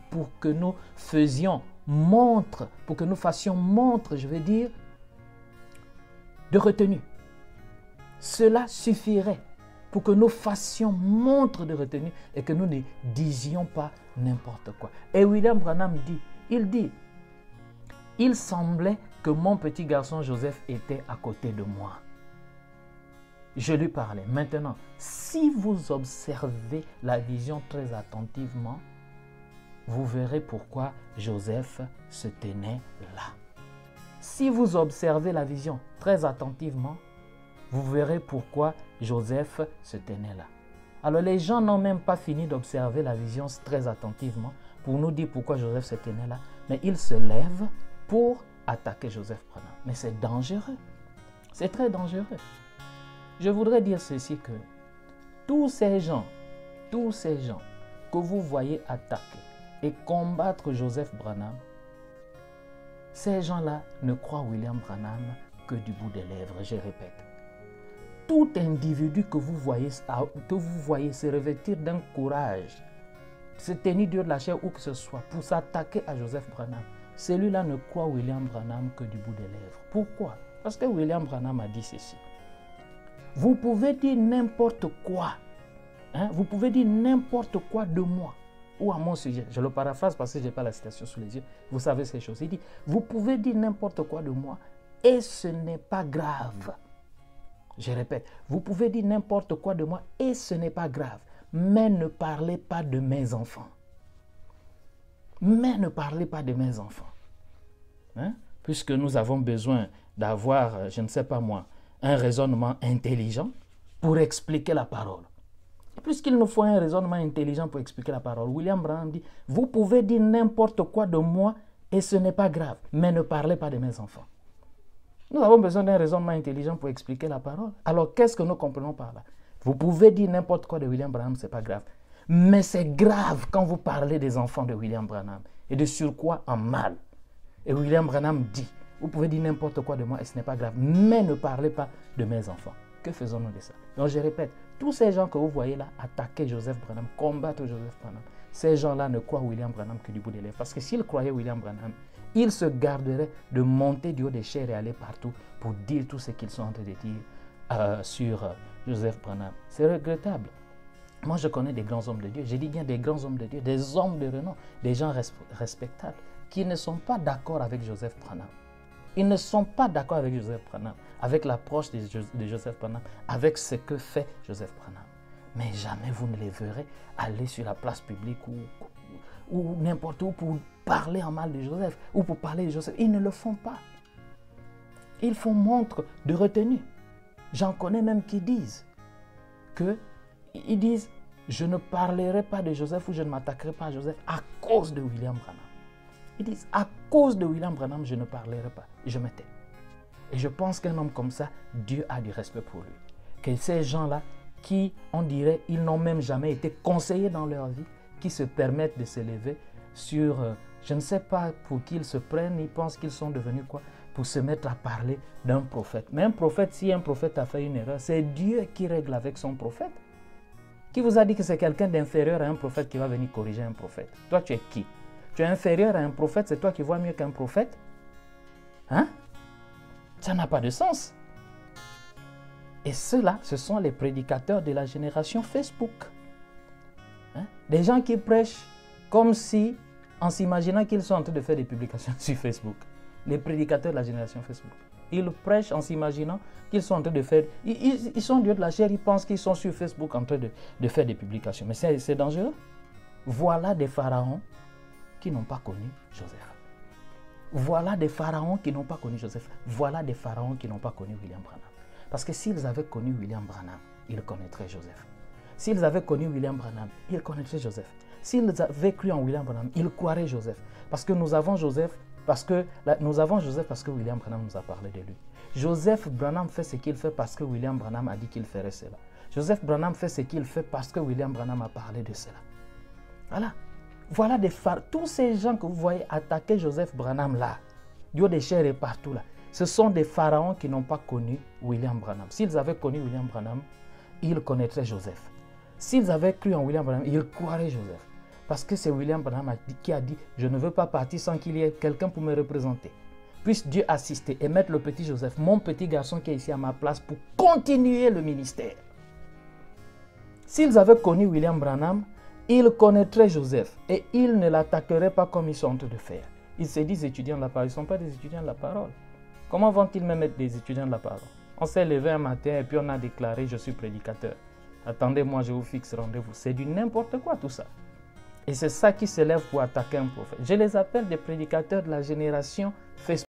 pour que nous faisions montre, pour que nous fassions montre, je veux dire, de retenue. Cela suffirait pour que nous fassions montre de retenue et que nous ne disions pas n'importe quoi. Et William Branham dit, il semblait que mon petit garçon Joseph était à côté de moi. Je lui parlais. Maintenant, si vous observez la vision très attentivement, vous verrez pourquoi Joseph se tenait là. Si vous observez la vision très attentivement, vous verrez pourquoi Joseph se tenait là. Alors les gens n'ont même pas fini d'observer la vision très attentivement pour nous dire pourquoi Joseph se tenait là, mais ils se lèvent pour attaquer Joseph Branham. Mais c'est dangereux. C'est très dangereux. Je voudrais dire ceci que tous ces gens que vous voyez attaquer et combattre Joseph Branham, ces gens-là ne croient William Branham que du bout des lèvres, je répète. Tout individu que vous voyez se revêtir d'un courage, se tenir Dieu de la chair ou que ce soit, pour s'attaquer à Joseph Branham, celui-là ne croit William Branham que du bout des lèvres. Pourquoi? Parce que William Branham a dit ceci. Vous pouvez dire n'importe quoi. Vous pouvez dire n'importe quoi de moi ou à mon sujet. Je le paraphrase parce que je n'ai pas la citation sous les yeux. Vous savez ces choses. Il dit, vous pouvez dire n'importe quoi de moi et ce n'est pas grave. Je répète, vous pouvez dire n'importe quoi de moi et ce n'est pas grave. Mais ne parlez pas de mes enfants. Mais ne parlez pas de mes enfants. Puisque nous avons besoin d'avoir, je ne sais pas moi, un raisonnement intelligent pour expliquer la parole. Puisqu'il nous faut un raisonnement intelligent pour expliquer la parole, William Branham dit, vous pouvez dire n'importe quoi de moi et ce n'est pas grave, mais ne parlez pas de mes enfants. Nous avons besoin d'un raisonnement intelligent pour expliquer la parole. Alors, qu'est-ce que nous comprenons par là? Vous pouvez dire n'importe quoi de William Branham, ce n'est pas grave. Mais c'est grave quand vous parlez des enfants de William Branham et de surcroît en mal. Et William Branham dit, vous pouvez dire n'importe quoi de moi et ce n'est pas grave, mais ne parlez pas de mes enfants. Que faisons-nous de ça? Donc je répète, tous ces gens que vous voyez là attaquer Joseph Branham, combattre Joseph Branham, ces gens-là ne croient William Branham que du bout des lèvres. Parce que s'ils croyaient William Branham, ils se garderaient de monter du haut des chairs et aller partout pour dire tout ce qu'ils sont en train de dire sur Joseph Branham. C'est regrettable. Moi, je connais des grands hommes de Dieu. Je dis bien des grands hommes de Dieu, des hommes de renom, des gens respectables qui ne sont pas d'accord avec Joseph Branham. Ils ne sont pas d'accord avec Joseph Branham, avec l'approche de Joseph Branham, avec ce que fait Joseph Branham. Mais jamais vous ne les verrez aller sur la place publique ou n'importe où pour parler en mal de Joseph ou pour parler de Joseph. Ils ne le font pas. Ils font montre de retenue. J'en connais même qui disent je ne parlerai pas de Joseph ou je ne m'attaquerai pas à Joseph à cause de William Branham. Ils disent, à cause de William Branham, je ne parlerai pas. Je me tais. Et je pense qu'un homme comme ça, Dieu a du respect pour lui. Que ces gens-là, qui, on dirait, ils n'ont même jamais été conseillés dans leur vie, qui se permettent de se lever sur, je ne sais pas pour qui ils se prennent, ils pensent qu'ils sont devenus quoi, pour se mettre à parler d'un prophète. Mais un prophète, si un prophète a fait une erreur, c'est Dieu qui règle avec son prophète. Qui vous a dit que c'est quelqu'un d'inférieur à un prophète qui va venir corriger un prophète? Toi, tu es qui? Tu es inférieur à un prophète, c'est toi qui vois mieux qu'un prophète? Ça n'a pas de sens. Et ceux-là, ce sont les prédicateurs de la génération Facebook. Des gens qui prêchent comme si, en s'imaginant qu'ils sont en train de faire des publications sur Facebook. Les prédicateurs de la génération Facebook. Ils prêchent en s'imaginant qu'ils sont en train de faire... Ils sont Dieu de la chair, ils pensent qu'ils sont sur Facebook en train de faire des publications. Mais c'est dangereux. Voilà des pharaons qui n'ont pas connu Joseph. Voilà des pharaons qui n'ont pas connu Joseph. Voilà des pharaons qui n'ont pas connu William Branham. Parce que s'ils avaient connu William Branham, ils connaîtraient Joseph. S'ils avaient connu William Branham, ils connaîtraient Joseph. S'ils avaient cru en William Branham, ils croiraient Joseph. Parce que nous avons Joseph parce que William Branham nous a parlé de lui. Joseph Branham fait ce qu'il fait parce que William Branham a dit qu'il ferait cela. Joseph Branham fait ce qu'il fait parce que William Branham a parlé de cela. Voilà des pharaons. Tous ces gens que vous voyez attaquer Joseph Branham là, du haut des chairs et partout là, ce sont des pharaons qui n'ont pas connu William Branham. S'ils avaient connu William Branham, ils connaîtraient Joseph. S'ils avaient cru en William Branham, ils croiraient Joseph. Parce que c'est William Branham qui a dit, je ne veux pas partir sans qu'il y ait quelqu'un pour me représenter. Puisse Dieu assister et mettre le petit Joseph, mon petit garçon qui est ici à ma place, pour continuer le ministère. S'ils avaient connu William Branham, ils connaîtraient Joseph et ils ne l'attaqueraient pas comme ils sont en train de faire. Ils se disent étudiants de la parole, ils ne sont pas des étudiants de la parole. Comment vont-ils même être des étudiants de la parole? On s'est levé un matin et puis on a déclaré, je suis prédicateur. Attendez-moi, je vous fixe rendez-vous. C'est du n'importe quoi tout ça. Et c'est ça qui s'élève pour attaquer un prophète. Je les appelle des prédicateurs de la génération Facebook.